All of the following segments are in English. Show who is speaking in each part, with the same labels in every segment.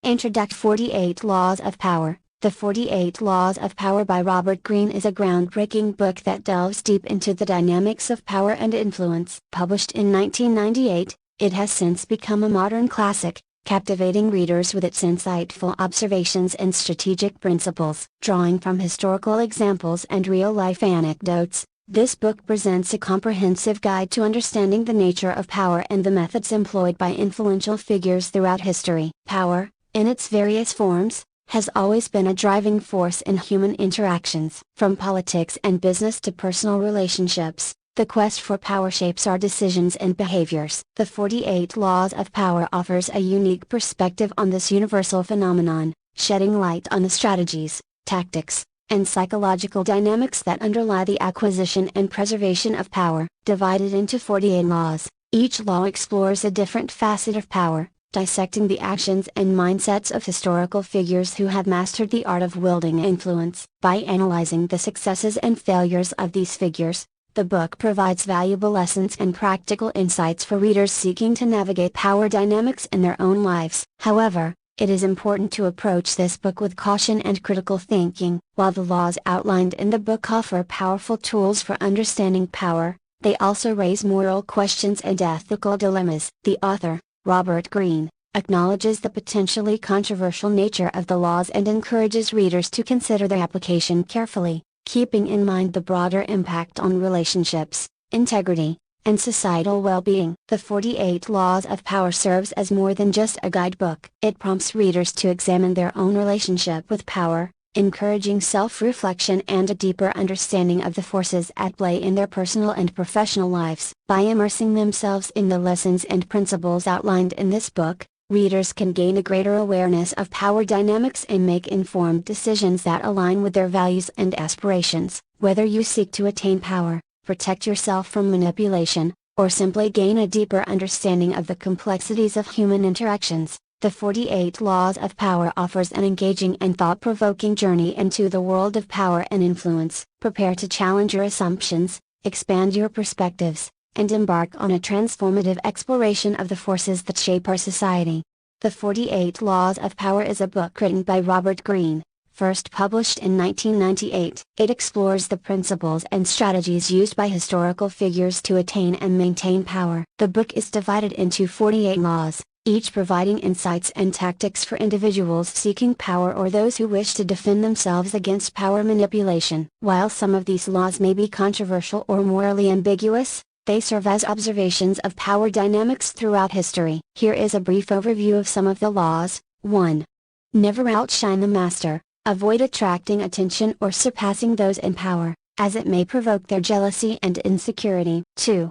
Speaker 1: Introduction. 48 Laws of Power. The 48 Laws of Power by Robert Greene is a groundbreaking book that delves deep into the dynamics of power and influence. Published in 1998, it has since become a modern classic, captivating readers with its insightful observations and strategic principles. Drawing from historical examples and real-life anecdotes, this book presents a comprehensive guide to understanding the nature of power and the methods employed by influential figures throughout history. Power, in its various forms, has always been a driving force in human interactions. From politics and business to personal relationships, the quest for power shapes our decisions and behaviors. The 48 Laws of Power offers a unique perspective on this universal phenomenon, shedding light on the strategies, tactics, and psychological dynamics that underlie the acquisition and preservation of power. Divided into 48 laws, each law explores a different facet of power, dissecting the actions and mindsets of historical figures who have mastered the art of wielding influence. By analyzing the successes and failures of these figures, the book provides valuable lessons and practical insights for readers seeking to navigate power dynamics in their own lives. However, it is important to approach this book with caution and critical thinking. While the laws outlined in the book offer powerful tools for understanding power, they also raise moral questions and ethical dilemmas. The author, Robert Greene, acknowledges the potentially controversial nature of the laws and encourages readers to consider their application carefully, keeping in mind the broader impact on relationships, integrity, and societal well-being. The 48 Laws of Power serves as more than just a guidebook. It prompts readers to examine their own relationship with power, encouraging self-reflection and a deeper understanding of the forces at play in their personal and professional lives. By immersing themselves in the lessons and principles outlined in this book, readers can gain a greater awareness of power dynamics and make informed decisions that align with their values and aspirations. Whether you seek to attain power, protect yourself from manipulation, or simply gain a deeper understanding of the complexities of human interactions, the 48 Laws of Power offers an engaging and thought-provoking journey into the world of power and influence. Prepare to challenge your assumptions, expand your perspectives, and embark on a transformative exploration of the forces that shape our society. The 48 Laws of Power is a book written by Robert Greene, first published in 1998. It explores the principles and strategies used by historical figures to attain and maintain power. The book is divided into 48 laws, each providing insights and tactics for individuals seeking power or those who wish to defend themselves against power manipulation. While some of these laws may be controversial or morally ambiguous, they serve as observations of power dynamics throughout history. Here is a brief overview of some of the laws. 1. Never outshine the master. Avoid attracting attention or surpassing those in power, as it may provoke their jealousy and insecurity. 2.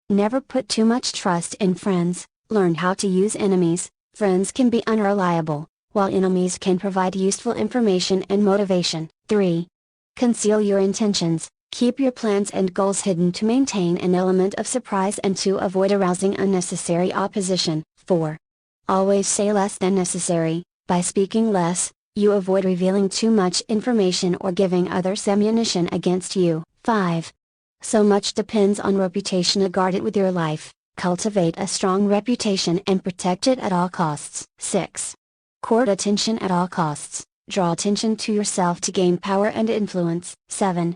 Speaker 1: Never put too much trust in friends. Learn how to use enemies. Friends can be unreliable, while enemies can provide useful information and motivation. 3. Conceal your intentions. Keep your plans and goals hidden to maintain an element of surprise and to avoid arousing unnecessary opposition. 4. Always say less than necessary. By speaking less, you avoid revealing too much information or giving others ammunition against you. 5. So much depends on reputation. Guard it with your life. Cultivate a strong reputation and protect it at all costs. 6. Court attention at all costs. Draw attention to yourself to gain power and influence. 7.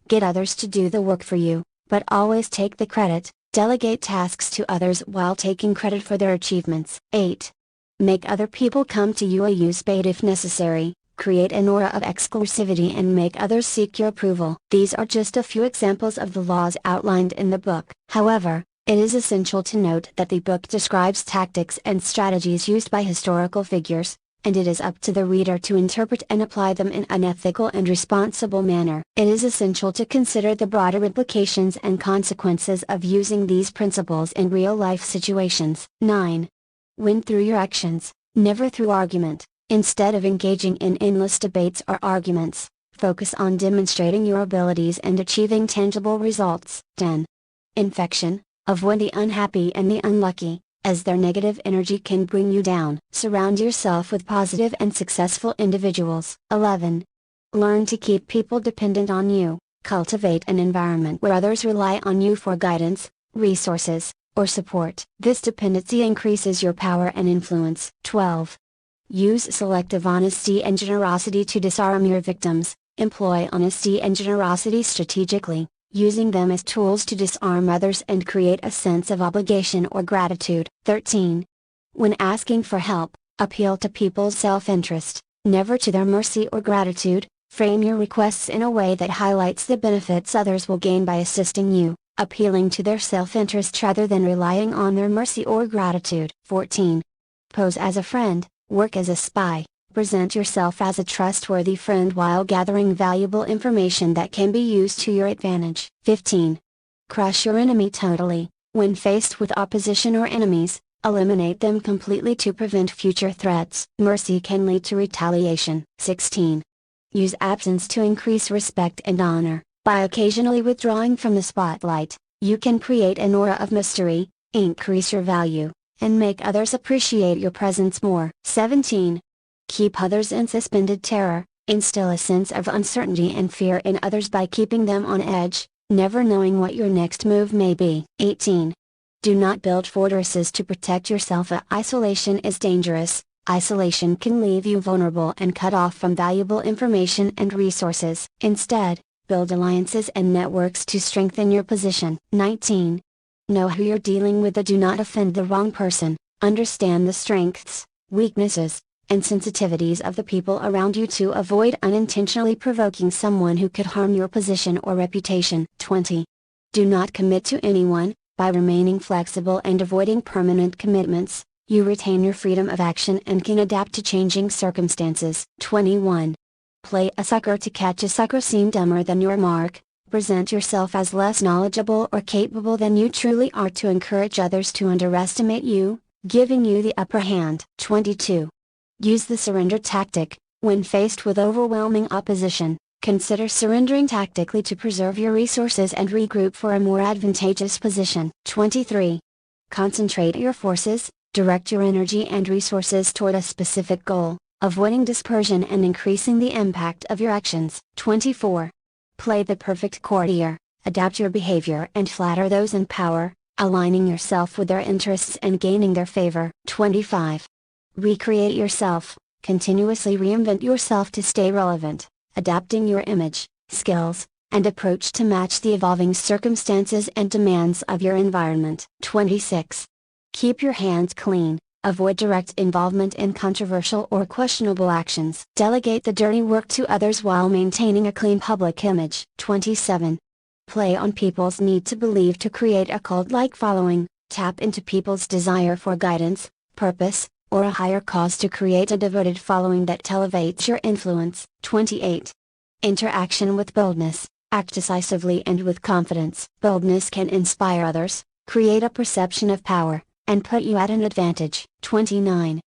Speaker 1: Get others to do the work for you, but always take the credit. Delegate tasks to others while taking credit for their achievements. 8. Make other people come to you. Use bait if necessary. Create an aura of exclusivity and make others seek your approval. These are just a few examples of the laws outlined in the book. However, it is essential to note that the book describes tactics and strategies used by historical figures, and it is up to the reader to interpret and apply them in an ethical and responsible manner. It is essential to consider the broader implications and consequences of using these principles in real-life situations. 9. Win through your actions, never through argument. Instead of engaging in endless debates or arguments, focus on demonstrating your abilities and achieving tangible results. 10. Infection. Avoid the unhappy and the unlucky, as their negative energy can bring you down. Surround yourself with positive and successful individuals. 11. Learn to keep people dependent on you. Cultivate an environment where others rely on you for guidance, resources, or support. This dependency increases your power and influence. 12. Use selective honesty and generosity to disarm your victims. Employ honesty and generosity strategically, using them as tools to disarm others and create a sense of obligation or gratitude. 13. When asking for help, appeal to people's self-interest, never to their mercy or gratitude. Frame your requests in a way that highlights the benefits others will gain by assisting you, appealing to their self-interest rather than relying on their mercy or gratitude. 14. Pose as a friend, work as a spy. Present yourself as a trustworthy friend while gathering valuable information that can be used to your advantage. 15. Crush your enemy totally. When faced with opposition or enemies, eliminate them completely to prevent future threats. Mercy can lead to retaliation. 16. Use absence to increase respect and honor. By occasionally withdrawing from the spotlight, you can create an aura of mystery, increase your value, and make others appreciate your presence more. 17. Keep others in suspended terror. Instill a sense of uncertainty and fear in others by keeping them on edge, never knowing what your next move may be. 18. Do not build fortresses to protect yourself. Isolation is dangerous. Isolation can leave you vulnerable and cut off from valuable information and resources. Instead, build alliances and networks to strengthen your position. 19. Know who you're dealing with. Do not offend the wrong person. Understand the strengths, weaknesses, and sensitivities of the people around you to avoid unintentionally provoking someone who could harm your position or reputation. 20. Do not commit to anyone. By remaining flexible and avoiding permanent commitments, you retain your freedom of action and can adapt to changing circumstances. 21. Play a sucker to catch a sucker. Seem dumber than your mark. Present yourself as less knowledgeable or capable than you truly are to encourage others to underestimate you, giving you the upper hand. 22. Use the surrender tactic. When faced with overwhelming opposition, consider surrendering tactically to preserve your resources and regroup for a more advantageous position. 23. Concentrate your forces. Direct your energy and resources toward a specific goal, avoiding dispersion and increasing the impact of your actions. 24. Play the perfect courtier. Adapt your behavior and flatter those in power, aligning yourself with their interests and gaining their favor. 25. Recreate yourself. Continuously reinvent yourself to stay relevant, adapting your image, skills, and approach to match the evolving circumstances and demands of your environment. 26. Keep your hands clean. Avoid direct involvement in controversial or questionable actions. Delegate the dirty work to others while maintaining a clean public image. 27. Play on people's need to believe to create a cult-like following. Tap into people's desire for guidance, purpose, or a higher cause to create a devoted following that elevates your influence. 28. Interaction with boldness. Act decisively and with confidence. Boldness can inspire others, create a perception of power, and put you at an advantage. 29.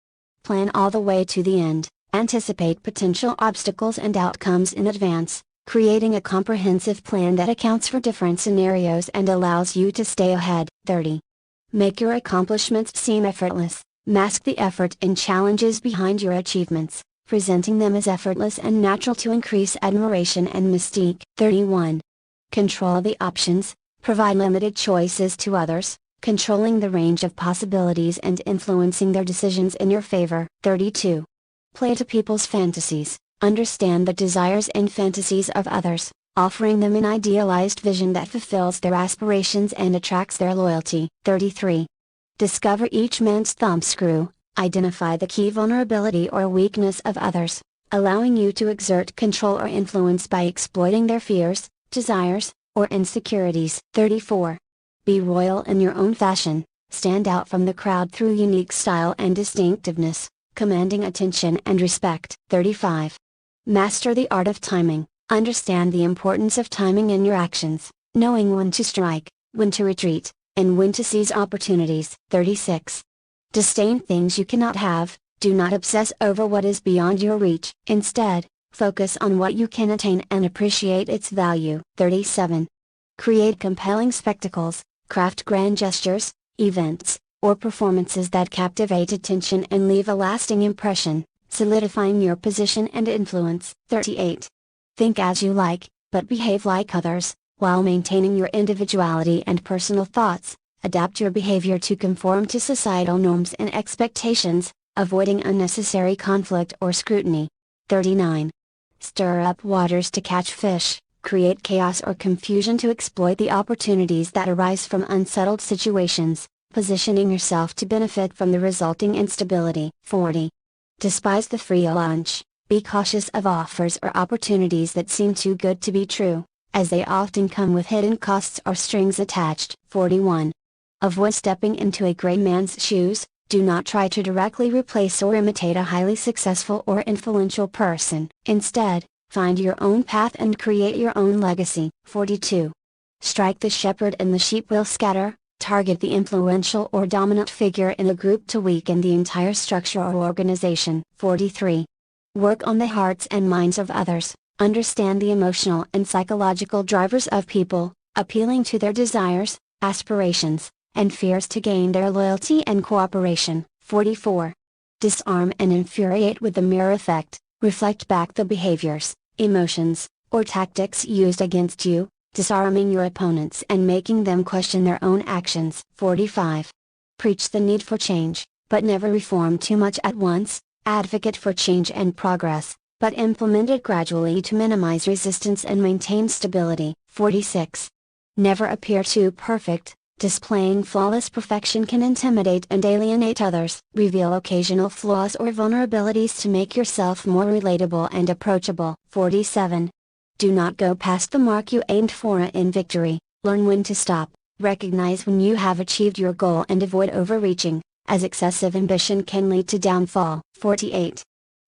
Speaker 1: Plan all the way to the end. Anticipate potential obstacles and outcomes in advance, creating a comprehensive plan that accounts for different scenarios and allows you to stay ahead. 30. Make your accomplishments seem effortless. Mask the effort and challenges behind your achievements, presenting them as effortless and natural to increase admiration and mystique. 31. Control the options. Provide limited choices to others, controlling the range of possibilities and influencing their decisions in your favor. 32. Play to people's fantasies. Understand the desires and fantasies of others, offering them an idealized vision that fulfills their aspirations and attracts their loyalty. 33. Discover each man's thumbscrew. Identify the key vulnerability or weakness of others, allowing you to exert control or influence by exploiting their fears, desires, or insecurities. 34. Be royal in your own fashion. Stand out from the crowd through unique style and distinctiveness, commanding attention and respect. 35. Master the art of timing. Understand the importance of timing in your actions, knowing when to strike, when to retreat, and when to seize opportunities. 36. Disdain things you cannot have. Do not obsess over what is beyond your reach. Instead, focus on what you can attain and appreciate its value. 37. Create compelling spectacles. Craft grand gestures, events, or performances that captivate attention and leave a lasting impression, solidifying your position and influence. 38. Think as you like, but behave like others, while maintaining your individuality and personal thoughts. Adapt your behavior to conform to societal norms and expectations, avoiding unnecessary conflict or scrutiny. 39. Stir up waters to catch fish, create chaos or confusion to exploit the opportunities that arise from unsettled situations, positioning yourself to benefit from the resulting instability. 40. Despise the free lunch, be cautious of offers or opportunities that seem too good to be true, as they often come with hidden costs or strings attached. 41. Avoid stepping into a great man's shoes, do not try to directly replace or imitate a highly successful or influential person. Instead, find your own path and create your own legacy. 42. Strike the shepherd and the sheep will scatter, target the influential or dominant figure in a group to weaken the entire structure or organization. 43. Work on the hearts and minds of others, understand the emotional and psychological drivers of people, appealing to their desires, aspirations, and fears to gain their loyalty and cooperation. 44. Disarm and infuriate with the mirror effect, reflect back the behaviors, emotions, or tactics used against you, disarming your opponents and making them question their own actions. 45. Preach the need for change, but never reform too much at once, advocate for change and progress, but implement it gradually to minimize resistance and maintain stability. 46. Never appear too perfect, displaying flawless perfection can intimidate and alienate others. Reveal occasional flaws or vulnerabilities to make yourself more relatable and approachable. 47. Do not go past the mark you aimed for in victory, learn when to stop, recognize when you have achieved your goal and avoid overreaching, as excessive ambition can lead to downfall. 48.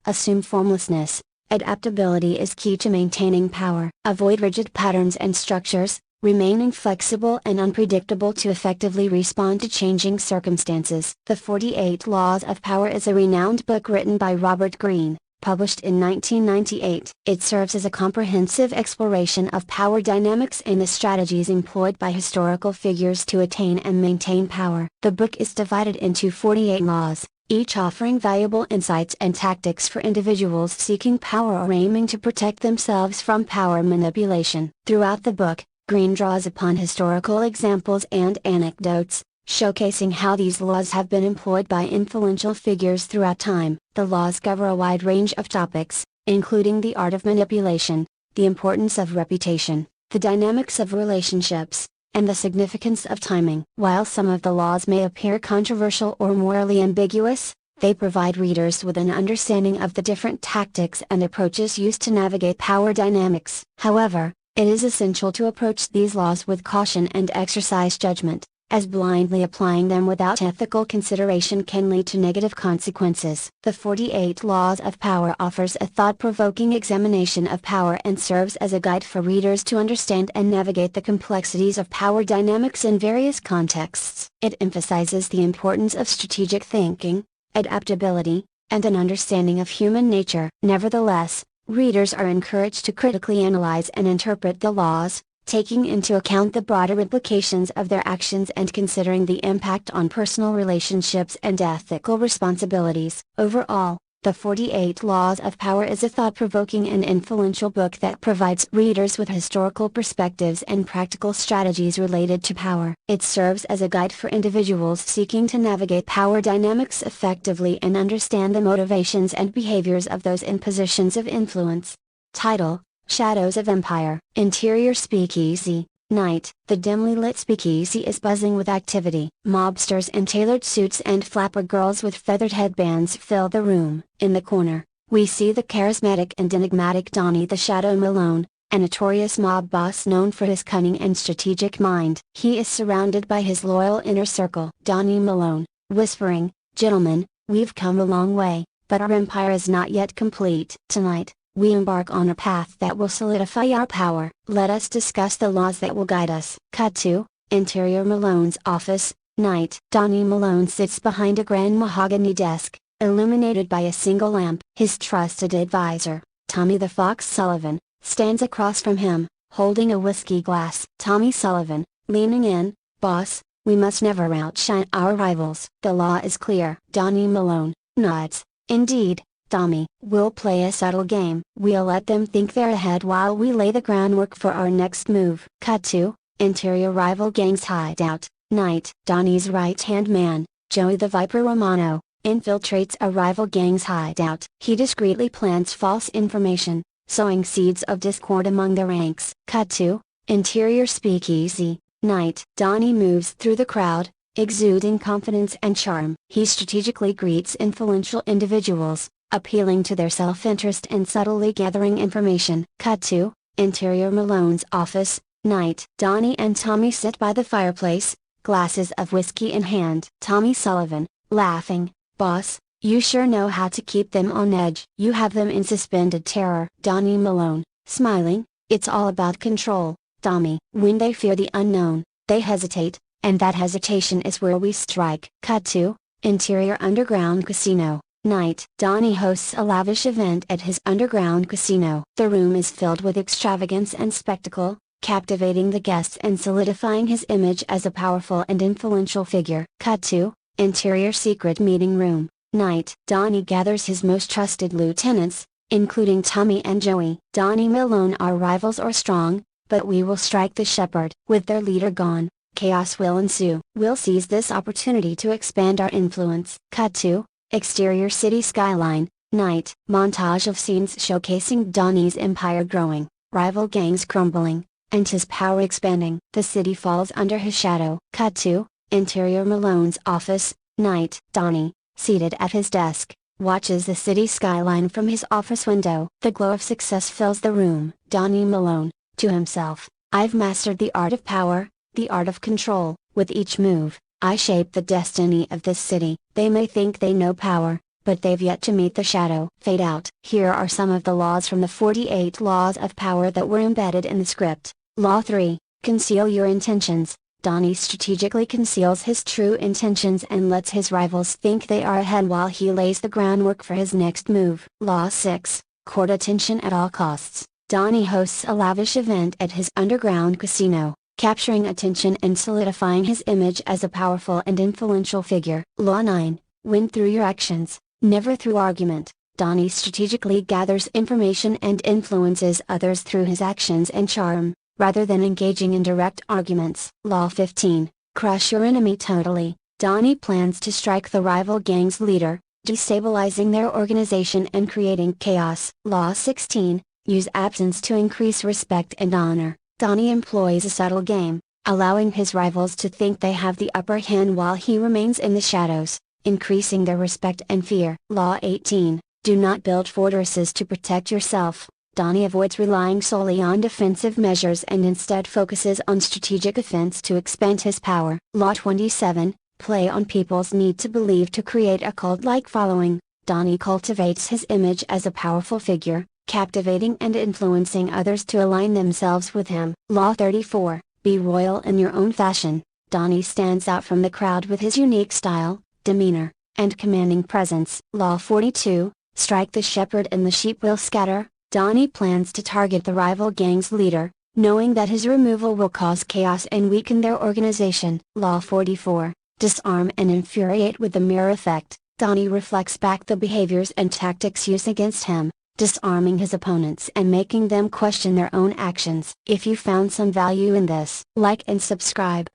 Speaker 1: Assume formlessness, adaptability is key to maintaining power. Avoid rigid patterns and structures, remaining flexible and unpredictable to effectively respond to changing circumstances. The 48 Laws of Power is a renowned book written by Robert Greene, published in 1998. It serves as a comprehensive exploration of power dynamics and the strategies employed by historical figures to attain and maintain power. The book is divided into 48 laws, each offering valuable insights and tactics for individuals seeking power or aiming to protect themselves from power manipulation. Throughout the book, Greene draws upon historical examples and anecdotes, showcasing how these laws have been employed by influential figures throughout time. The laws cover a wide range of topics, including the art of manipulation, the importance of reputation, the dynamics of relationships, and the significance of timing. While some of the laws may appear controversial or morally ambiguous, they provide readers with an understanding of the different tactics and approaches used to navigate power dynamics. However, it is essential to approach these laws with caution and exercise judgment, as blindly applying them without ethical consideration can lead to negative consequences. The 48 Laws of Power offers a thought-provoking examination of power and serves as a guide for readers to understand and navigate the complexities of power dynamics in various contexts. It emphasizes the importance of strategic thinking, adaptability, and an understanding of human nature. Nevertheless, readers are encouraged to critically analyze and interpret the laws, taking into account the broader implications of their actions and considering the impact on personal relationships and ethical responsibilities. Overall, The 48 Laws of Power is a thought-provoking and influential book that provides readers with historical perspectives and practical strategies related to power. It serves as a guide for individuals seeking to navigate power dynamics effectively and understand the motivations and behaviors of those in positions of influence. Title: Shadows of Empire. Interior Speakeasy. Night. The dimly lit speakeasy is buzzing with activity. Mobsters in tailored suits and flapper girls with feathered headbands fill the room. In the corner, we see the charismatic and enigmatic Donnie the Shadow Malone, a notorious mob boss known for his cunning and strategic mind. He is surrounded by his loyal inner circle. Donnie Malone, whispering, "Gentlemen, we've come a long way, but our empire is not yet complete." Tonight, we embark on a path that will solidify our power. Let us discuss the laws that will guide us. Cut to Interior Malone's office. Night. Donnie Malone sits behind a grand mahogany desk, illuminated by a single lamp. His trusted advisor, Tommy the Fox Sullivan, stands across from him, holding a whiskey glass. Tommy Sullivan, leaning in, "Boss, we must never outshine our rivals." The law is clear. Donnie Malone nods. "Indeed, Tommy, we'll play a subtle game. We'll let them think they're ahead while we lay the groundwork for our next move." Cut to Interior Rival Gang's hideout. Night. Donnie's right-hand man, Joey the Viper Romano, infiltrates a rival gang's hideout. He discreetly plants false information, sowing seeds of discord among the ranks. Cut to interior speakeasy, night. Donnie moves through the crowd, exuding confidence and charm. He strategically greets influential individuals, appealing to their self-interest and subtly gathering information. Cut to interior Malone's office, night. Donnie and Tommy sit by the fireplace, glasses of whiskey in hand. Tommy Sullivan, laughing, "Boss, you sure know how to keep them on edge. You have them in suspended terror." Donnie Malone, smiling, "It's all about control, Tommy. When they fear the unknown, they hesitate, and that hesitation is where we strike." Cut to interior underground casino, night. Donnie hosts a lavish event at his underground casino. The room is filled with extravagance and spectacle, captivating the guests and solidifying his image as a powerful and influential figure. Cut to interior secret meeting room, night. Donnie gathers his most trusted lieutenants, including Tommy and Joey. Donnie Malone, "Our rivals are strong, but we will strike the shepherd. With their leader gone, chaos will ensue. We'll seize this opportunity to expand our influence." Cut to exterior city skyline, night. Montage of scenes showcasing Donnie's empire growing, rival gangs crumbling, and his power expanding. The city falls under his shadow. Cut to interior Malone's office, night. Donnie, seated at his desk, watches the city skyline from his office window. The glow of success fills the room. Donnie Malone, to himself, "I've mastered the art of power, the art of control. With each move, I shape the destiny of this city." They may think they know power, but they've yet to meet the shadow. Fade out. Here are some of the laws from the 48 laws of power that were embedded in the script. Law 3, conceal your intentions. Donnie strategically conceals his true intentions and lets his rivals think they are ahead while he lays the groundwork for his next move. Law 6, court attention at all costs. Donnie hosts a lavish event at his underground casino, capturing attention and solidifying his image as a powerful and influential figure. Law 9, win through your actions, never through argument. Donnie strategically gathers information and influences others through his actions and charm, rather than engaging in direct arguments. Law 15, crush your enemy totally. Donnie plans to strike the rival gang's leader, destabilizing their organization and creating chaos. Law 16, use absence to increase respect and honor. Donnie employs a subtle game, allowing his rivals to think they have the upper hand while he remains in the shadows, increasing their respect and fear. Law 18, do not build fortresses to protect yourself. Donnie avoids relying solely on defensive measures and instead focuses on strategic offense to expand his power. Law 27, play on people's need to believe to create a cult-like following. Donnie cultivates his image as a powerful figure, captivating and influencing others to align themselves with him. Law 34, be royal in your own fashion. Donnie stands out from the crowd with his unique style, demeanor, and commanding presence. Law 42, strike the shepherd and the sheep will scatter. Donnie plans to target the rival gang's leader, knowing that his removal will cause chaos and weaken their organization. Law 44, disarm and infuriate with the mirror effect. Donnie reflects back the behaviors and tactics used against him, disarming his opponents and making them question their own actions. If you found some value in this, like and subscribe.